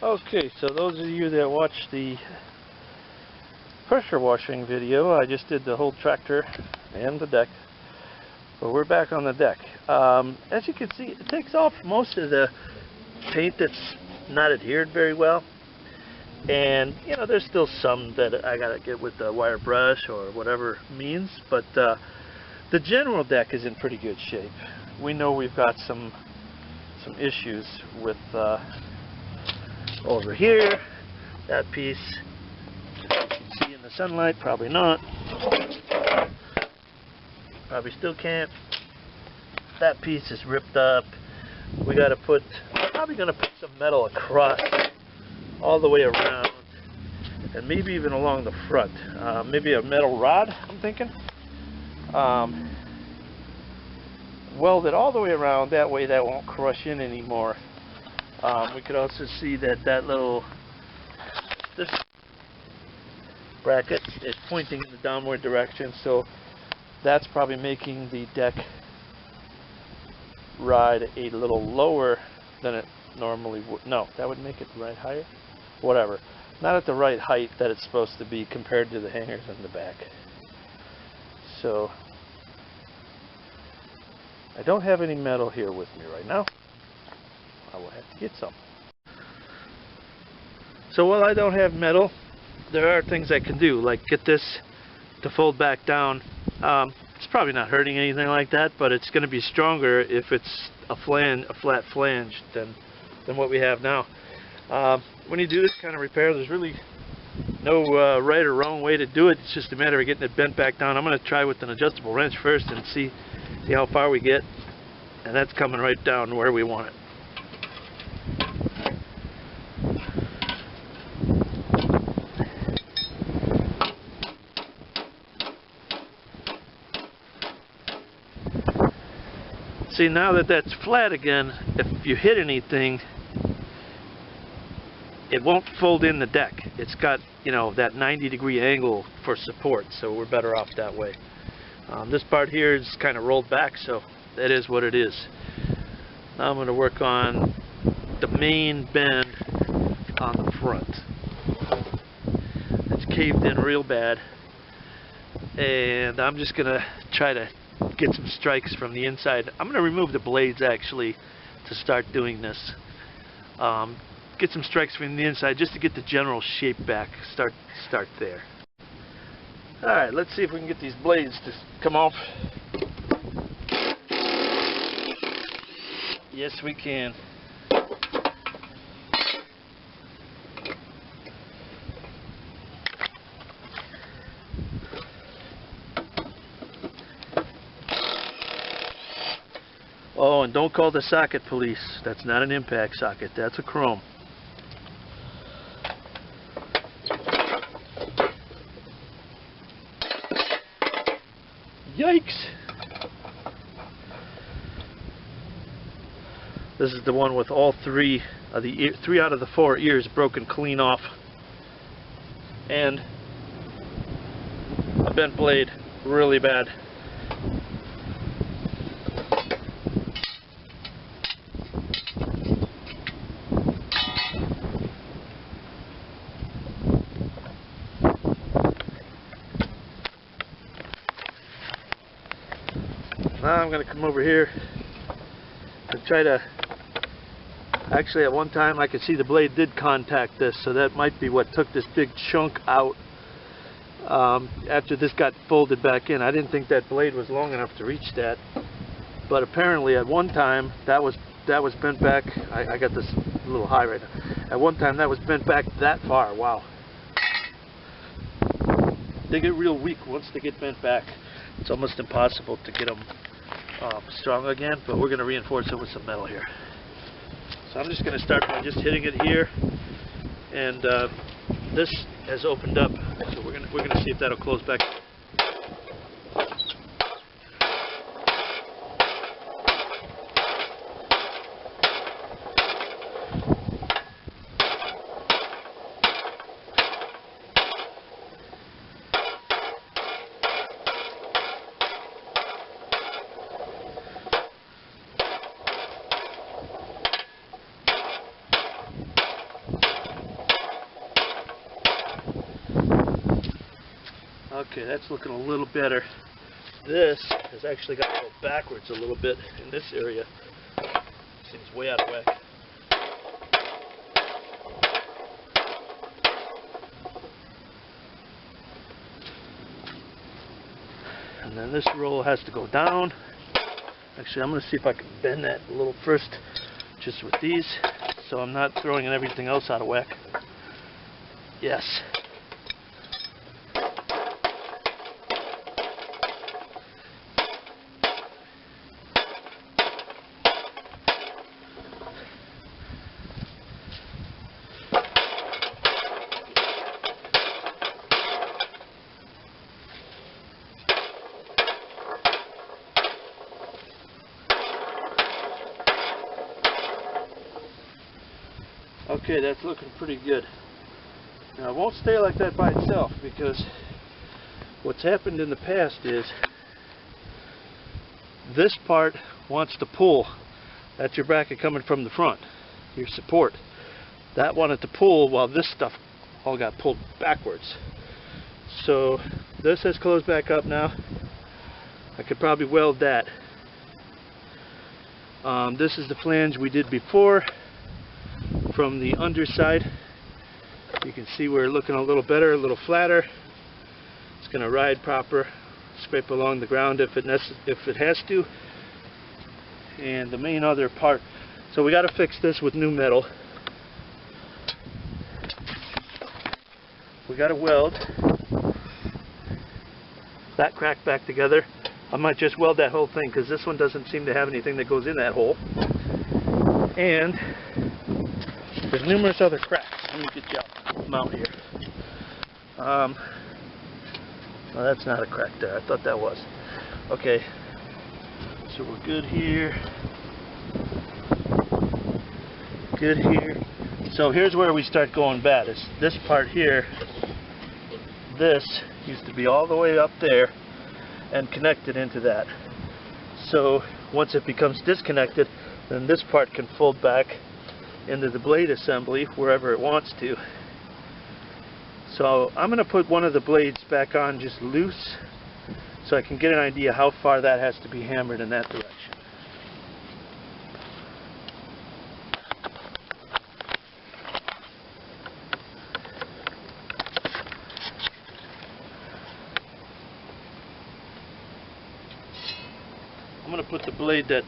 Okay, so those of you that watched the pressure washing video, I just did the whole tractor and the deck. But we're back on the deck. As you can see, it takes off most of the paint that's not adhered very well. And, you know, there's still some that I gotta get with the wire brush or whatever means, but the general deck is in pretty good shape. We know we've got some issues with over here, that piece, you can see in the sunlight, probably not. Probably still can't. That piece is ripped up. We gotta put, probably gonna put some metal across all the way around, and maybe even along the front. Maybe a metal rod, I'm thinking. Weld it all the way around, that way that won't crush in anymore. We could also see that this bracket is pointing in the downward direction, so that's probably making the deck ride a little lower than it normally would. No, that would make it right higher. Whatever. Not at the right height that it's supposed to be compared to the hangers on the back. So I don't have any metal here with me right now. I will have to get some. So while I don't have metal, there are things I can do, like get this to fold back down. It's probably not hurting anything like that, but it's going to be stronger if it's a flat flange than what we have now. When you do this kind of repair, there's really no right or wrong way to do it. It's just a matter of getting it bent back down. I'm going to try with an adjustable wrench first and see how far we get, and that's coming right down where we want it. See, now that that's flat again, if you hit anything, it won't fold in the deck. It's got, you know, that 90-degree angle for support, so we're better off that way. This part here is kind of rolled back, so that is what it is. Now I'm going to work on the main bend on the front. It's caved in real bad, and I'm just going to try to get some strikes from the inside. I'm going to remove the blades actually to start doing this. Get some strikes from the inside just to get the general shape back. Start there. Alright, let's see if we can get these blades to come off. Yes, we can. Oh, and don't call the socket police. That's not an impact socket. That's a chrome. Yikes! This is the one with all three out of the four ears broken clean off, and a bent blade, really bad. Now I'm going to come over here and try to, actually at one time I could see the blade did contact this, so that might be what took this big chunk out after this got folded back in. I didn't think that blade was long enough to reach that, but apparently at one time that was bent back. I got this a little high right now. At one time that was bent back that far. Wow. They get real weak once they get bent back. It's almost impossible to get them strong again, but we're going to reinforce it with some metal here. So I'm just going to start by just hitting it here, and this has opened up, so we're going to see if that'll close back. Okay, that's looking a little better. This has actually got to go backwards a little bit in this area. Seems way out of whack. And then this roll has to go down. Actually, I'm going to see if I can bend that a little first, just with these, so I'm not throwing everything else out of whack. Yes. Okay, that's looking pretty good. Now it won't stay like that by itself, because what's happened in the past is this part wants to pull. That's your bracket coming from the front, your support. That wanted to pull while this stuff all got pulled backwards. So this has closed back up now. I could probably weld that. This is the flange we did before. From the underside, you can see we're looking a little better, a little flatter. It's going to ride proper, scrape along the ground if it has to. And the main other part, so we got to fix this with new metal. We got to weld that crack back together. I might just weld that whole thing, because this one doesn't seem to have anything that goes in that hole. And there's numerous other cracks. Let me get you out here. Well, that's not a crack there. I thought that was. Okay. So we're good here. Good here. So here's where we start going bad. Is this part here. This used to be all the way up there and connected into that. So once it becomes disconnected, then this part can fold back into the blade assembly wherever it wants to. So I'm going to put one of the blades back on just loose, so I can get an idea how far that has to be hammered in that direction. I'm going to put the blade that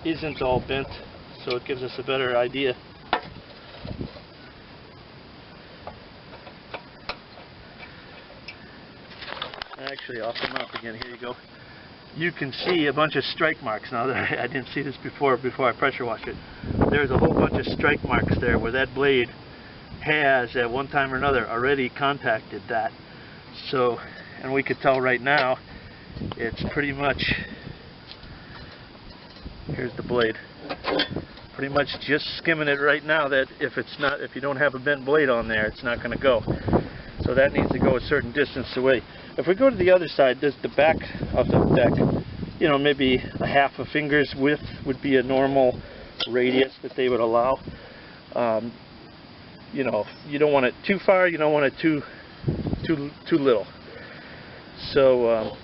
isn't all bent, so it gives us a better idea. Actually, I'll come up again. Here you go. You can see a bunch of strike marks now. I didn't see this before I pressure washed it. There's a whole bunch of strike marks there where that blade has, at one time or another, already contacted that. So, and we could tell right now, it's pretty much, here's the blade. Pretty much just skimming it right now, that if you don't have a bent blade on there, it's not going to go. So that needs to go a certain distance away. If we go to the other side, the back of the deck, you know, maybe a half a finger's width would be a normal radius that they would allow. You know, you don't want it too far, you don't want it too little. So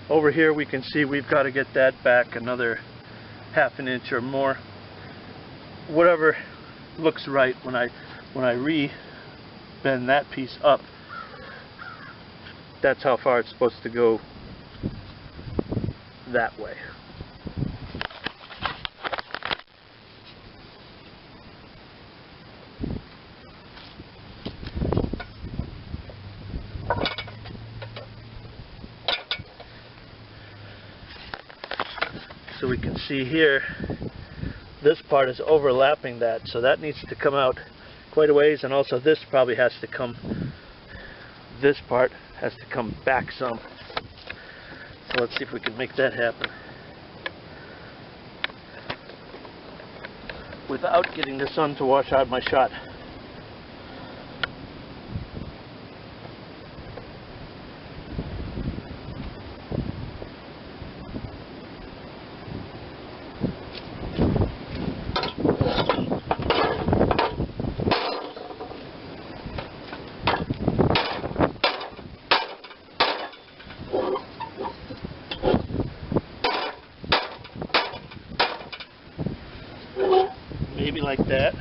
over here we can see we've got to get that back another half an inch or more. Whatever looks right when I re-bend that piece up. That's how far it's supposed to go that way. So we can see here, this part is overlapping that, so that needs to come out quite a ways, and also this probably has to come, this part has to come back some. So let's see if we can make that happen without getting the sun to wash out my shot. like that.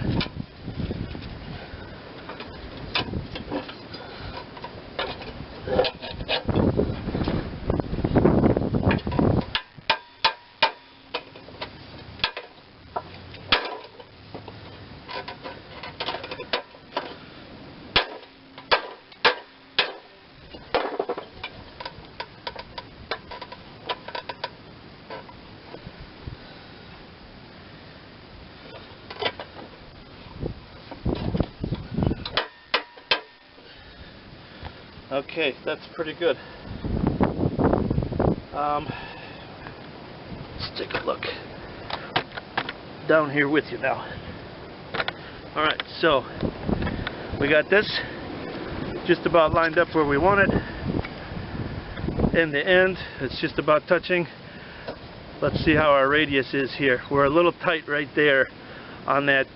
Okay, that's pretty good. Let's take a look down here with you now. Alright, so we got this just about lined up where we want it. In the end, it's just about touching. Let's see how our radius is here. We're a little tight right there on that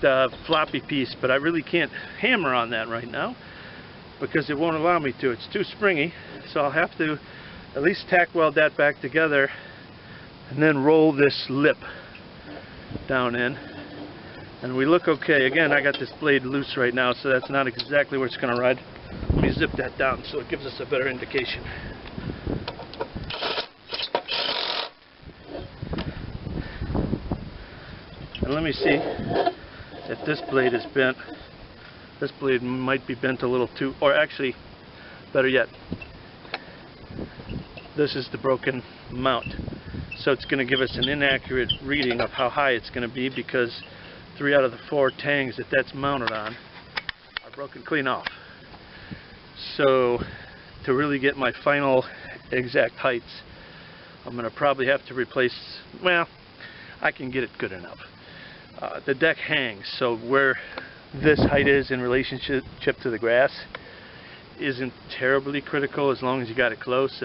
floppy piece, but I really can't hammer on that right now because it won't allow me to. It's too springy, so I'll have to at least tack weld that back together and then roll this lip down in. And we look okay. Again, I got this blade loose right now, so that's not exactly where it's going to ride. Let me zip that down so it gives us a better indication. And let me see if this blade is bent. This blade might be bent a little too, or actually, better yet, this is the broken mount. So it's going to give us an inaccurate reading of how high it's going to be because 3 out of the 4 tangs that that's mounted on are broken clean off. So to really get my final exact heights, I'm going to probably have to replace, well, I can get it good enough. The deck hangs, so where this height is in relationship to the grass isn't terribly critical as long as you got it close,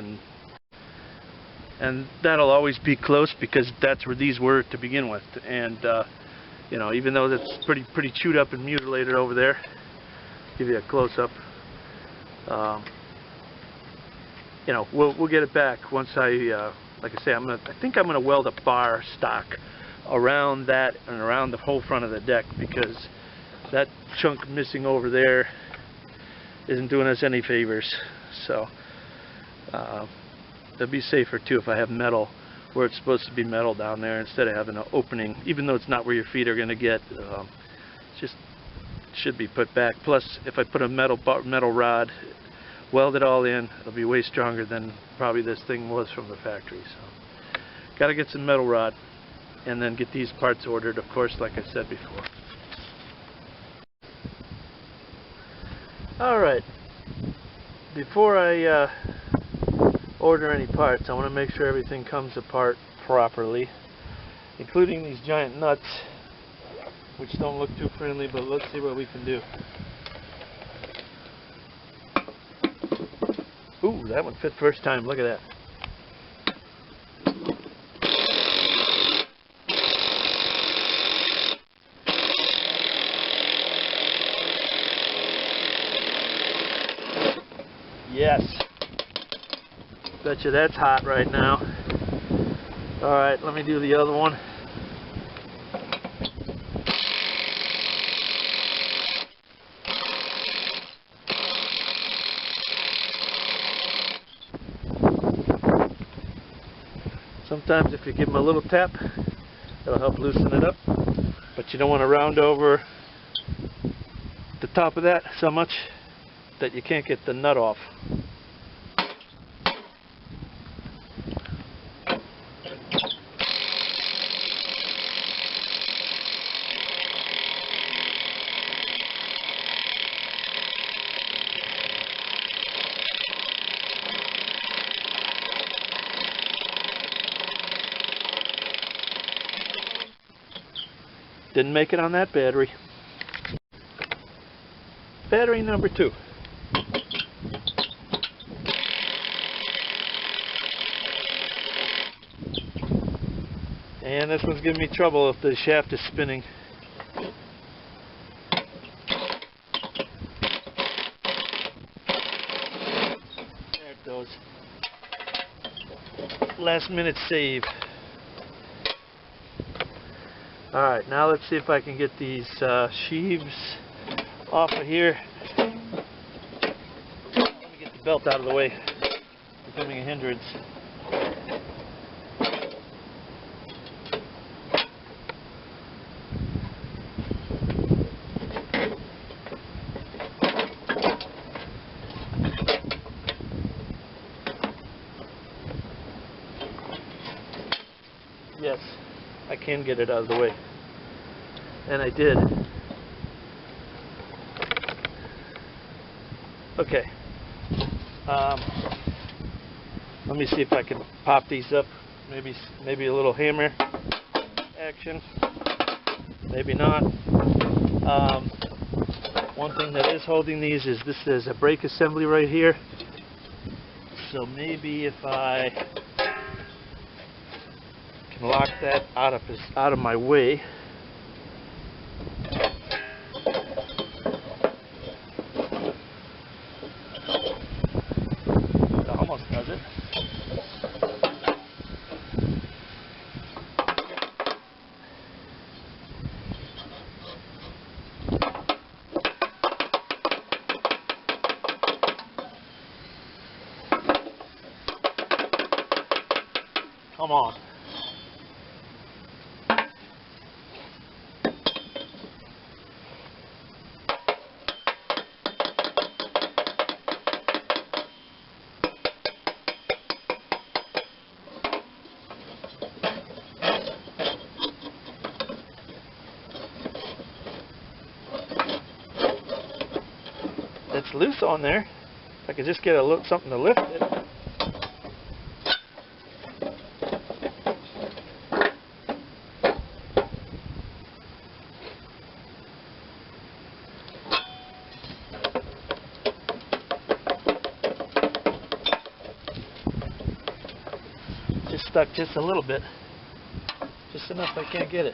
and that'll always be close because that's where these were to begin with. And you know, even though that's pretty chewed up and mutilated over there, give you a close-up. You know, we'll get it back once I like I say, I think I'm gonna weld a bar stock around that and around the whole front of the deck, because that chunk missing over there isn't doing us any favors. So it'll be safer too if I have metal where it's supposed to be metal down there instead of having an opening, even though it's not where your feet are going to get. Just should be put back. Plus, if I put a metal rod, weld it all in, it'll be way stronger than probably this thing was from the factory. So got to get some metal rod and then get these parts ordered, of course, like I said before. Alright, before I order any parts, I want to make sure everything comes apart properly, including these giant nuts, which don't look too friendly, but let's see what we can do. Ooh, that one fit first time, look at that. Yes. Bet you that's hot right now. Alright, let me do the other one. Sometimes if you give them a little tap, it'll help loosen it up. But you don't want to round over the top of that so much that you can't get the nut off. Didn't make it on that battery. Battery number 2. And this one's giving me trouble if the shaft is spinning. There it goes. Last minute save. Alright, now let's see if I can get these sheaves off of here. Let me get the belt out of the way, becoming a hindrance. Yes, I can get it out of the way. And I did. Okay. Let me see if I can pop these up. Maybe a little hammer action. Maybe not. One thing that is holding these is this is a brake assembly right here. So maybe if I can lock that out of my way. That almost does it. Come on. It's loose on there. If I could just get something to lift it. Just stuck just a little bit. Just enough I can't get it.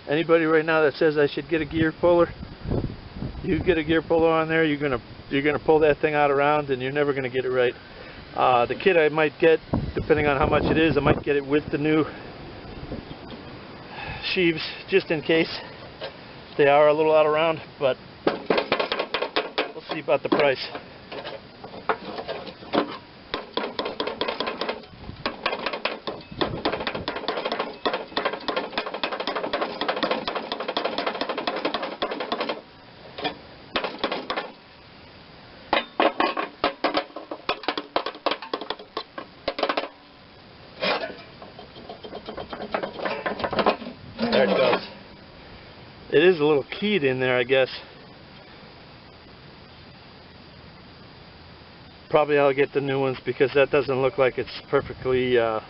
Anybody right now that says I should get a gear puller, you get a gear puller on there, you're gonna pull that thing out around, and you're never gonna get it right. The kit I might get, depending on how much it is, I might get it with the new sheaves, just in case they are a little out of round. But we'll see about the price. There it goes. It is a little keyed in there, I guess. Probably I'll get the new ones because that doesn't look like it's perfectly in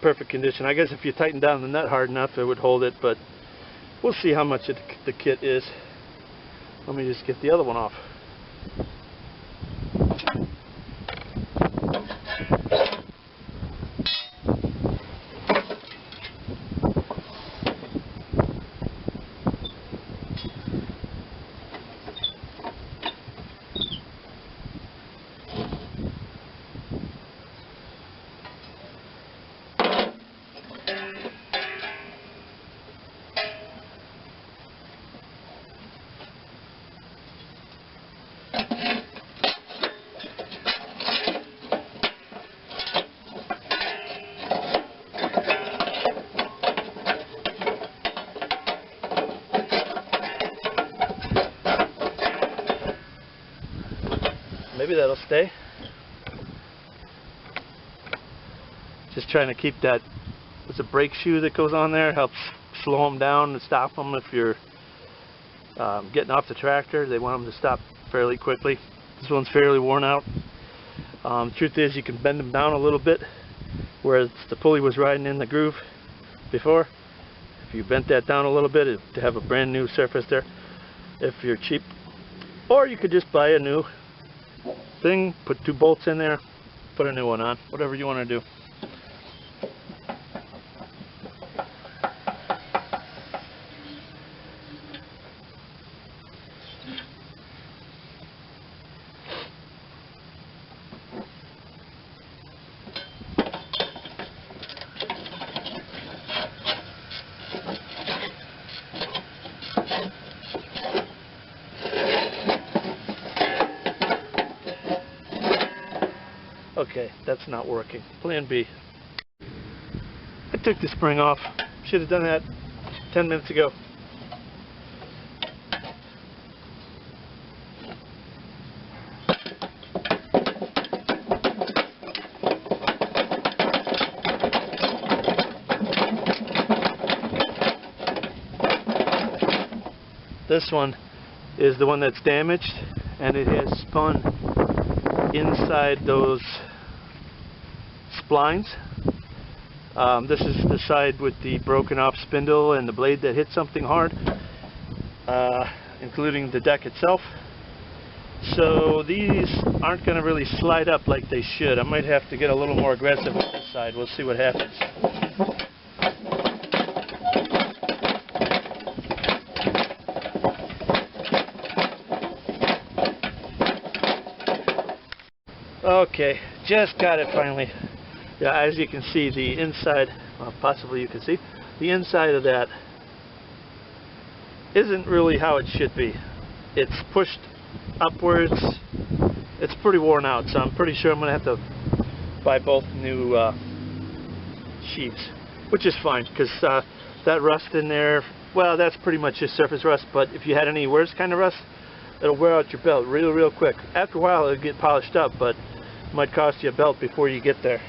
perfect condition. I guess if you tighten down the nut hard enough, it would hold it, but we'll see how much the kit is. Let me just get the other one off. Maybe that'll stay. Just trying to keep that. It's a brake shoe that goes on there. Helps slow them down and stop them if you're getting off the tractor. They want them to stop fairly quickly. This one's fairly worn out. The truth is, you can bend them down a little bit, whereas the pulley was riding in the groove before. If you bent that down a little bit, to have a brand new surface there. if you're cheap. Or you could just buy a new thing, put 2 bolts in there, put a new one on, whatever you want to do. Okay, that's not working. Plan B. I took the spring off. Should have done that 10 minutes ago. This one is the one that's damaged, and it has spun inside those splines. This is the side with the broken off spindle and the blade that hit something hard, including the deck itself. So these aren't going to really slide up like they should. I might have to get a little more aggressive with this side. We'll see what happens. Okay, just got it finally. Yeah, as you can see, the inside, well, possibly you can see, the inside of that isn't really how it should be. It's pushed upwards. It's pretty worn out, so I'm pretty sure I'm going to have to buy both new sheets, which is fine, because that rust in there, well, that's pretty much just surface rust, but if you had any worse kind of rust, it'll wear out your belt real quick. After a while, it'll get polished up, but it might cost you a belt before you get there.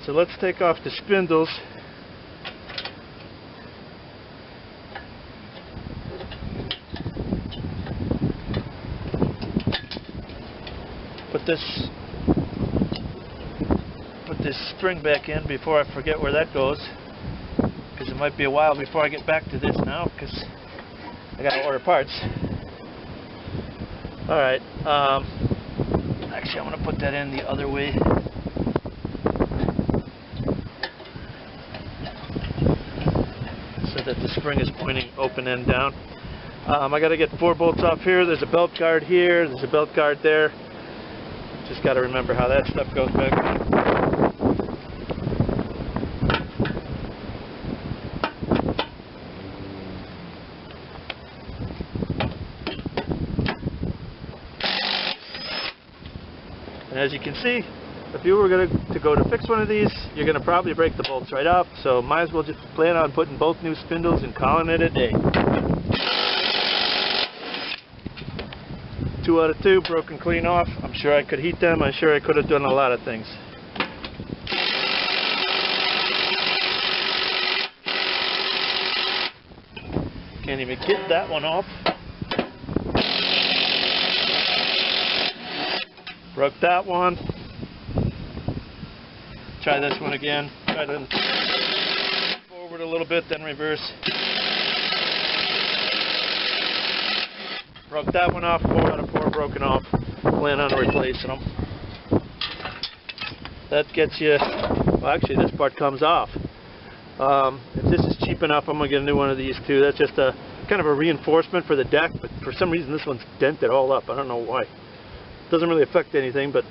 So let's take off the spindles. Put this string back in before I forget where that goes, because it might be a while before I get back to this now, because I gotta order parts. Alright, actually I'm gonna put that in the other way. So that the spring is pointing open and down. I gotta get 4 bolts off here. There's a belt guard here, there's a belt guard there. Just gotta remember how that stuff goes back. And as you can see, if you were going to go to fix one of these, you're going to probably break the bolts right off, so might as well just plan on putting both new spindles and calling it a day. 2 out of 2, broken clean off. I'm sure I could heat them. I'm sure I could have done a lot of things. Can't even get that one off. Broke that one. Try this one again. Try to forward a little bit, then reverse. Broke that one off. 4 out of 4 broken off. Plan on replacing them. That gets you. Well, actually, this part comes off. If this is cheap enough, I'm gonna get a new one of these too. That's just a kind of a reinforcement for the deck, but for some reason this one's dented all up. I don't know why. Doesn't really affect anything, but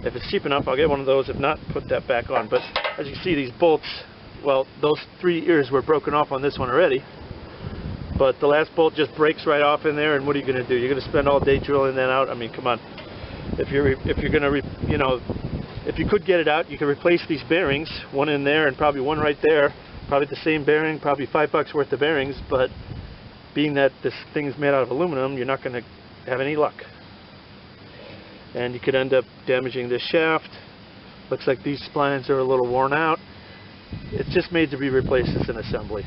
if it's cheap enough, I'll get one of those. If not, put that back on. But as you can see, these bolts, well, those 3 ears were broken off on this one already, but the last bolt just breaks right off in there. And what are you going to do? You're going to spend all day drilling that out? I mean, come on. If you're going to, you know, if you could get it out, you could replace these bearings, one in there and probably one right there, probably the same bearing, probably $5 worth of bearings. But being that this thing is made out of aluminum, you're not going to have any luck. And you could end up damaging this shaft. Looks like these splines are a little worn out. It's just made to be replaced as an assembly.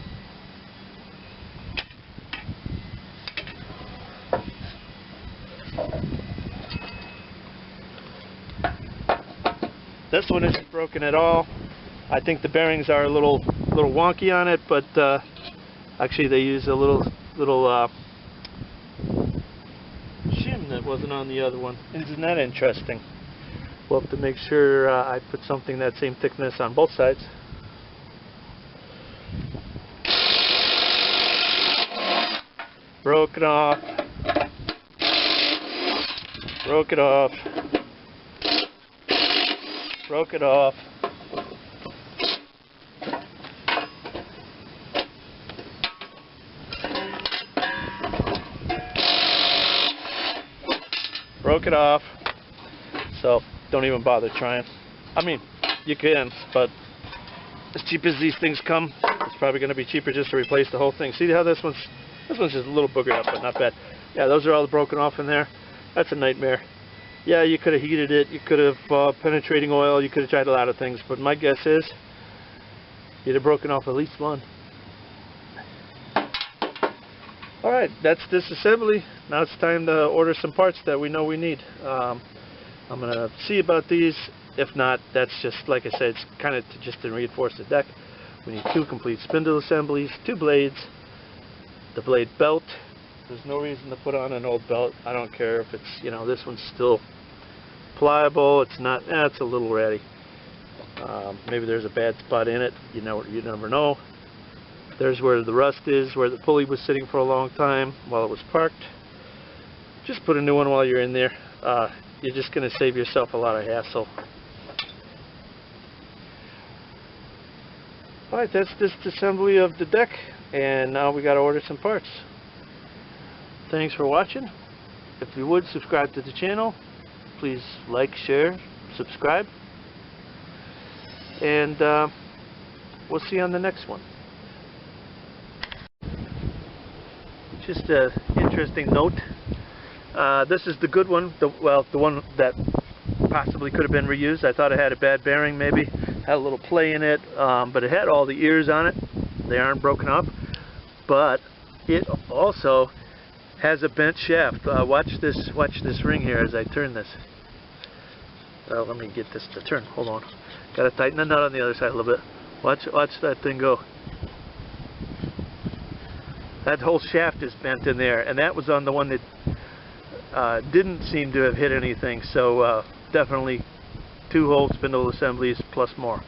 This one isn't broken at all. I think the bearings are a little wonky on it, but Actually, they use a little shim that wasn't on the other one. Isn't that interesting? We'll have to make sure I put something that same thickness on both sides. Broke it off. Broke it off. Broke it off. Broke it off. So don't even bother trying. I mean, you can, but as cheap as these things come, it's probably going to be cheaper just to replace the whole thing. See how this one's just a little boogered up, but not bad. Yeah, those are all broken off in there. That's a nightmare. Yeah, you could have heated it, you could have penetrating oil, you could have tried a lot of things, but my guess is you'd have broken off at least one. Alright, that's disassembly. Now it's time to order some parts that we know we need. I'm going to see about these. If not, that's just, like I said, it's kind of just to reinforce the deck. We need 2 complete spindle assemblies, 2 blades, the blade belt. There's no reason to put on an old belt. I don't care if it's, you know, this one's still pliable. It's not, it's a little ratty. Maybe there's a bad spot in it. You know, you never know. There's where the rust is, where the pulley was sitting for a long time while it was parked. Just put a new one while you're in there. You're just going to save yourself a lot of hassle. Alright, that's this assembly of the deck, and now we got to order some parts. Thanks for watching. If you would, subscribe to the channel. Please like, share, subscribe. And we'll see you on the next one. Just an interesting note. This is the good one, the one that possibly could have been reused. I thought it had a bad bearing, maybe had a little play in it, but it had all the ears on it. They aren't broken up, but it also has a bent shaft. Watch this ring here as I turn this. Let me get this to turn. Hold on. Got to tighten the nut on the other side a little bit. Watch that thing go. That whole shaft is bent in there, and that was on the one that didn't seem to have hit anything. So definitely 2 whole spindle assemblies plus more.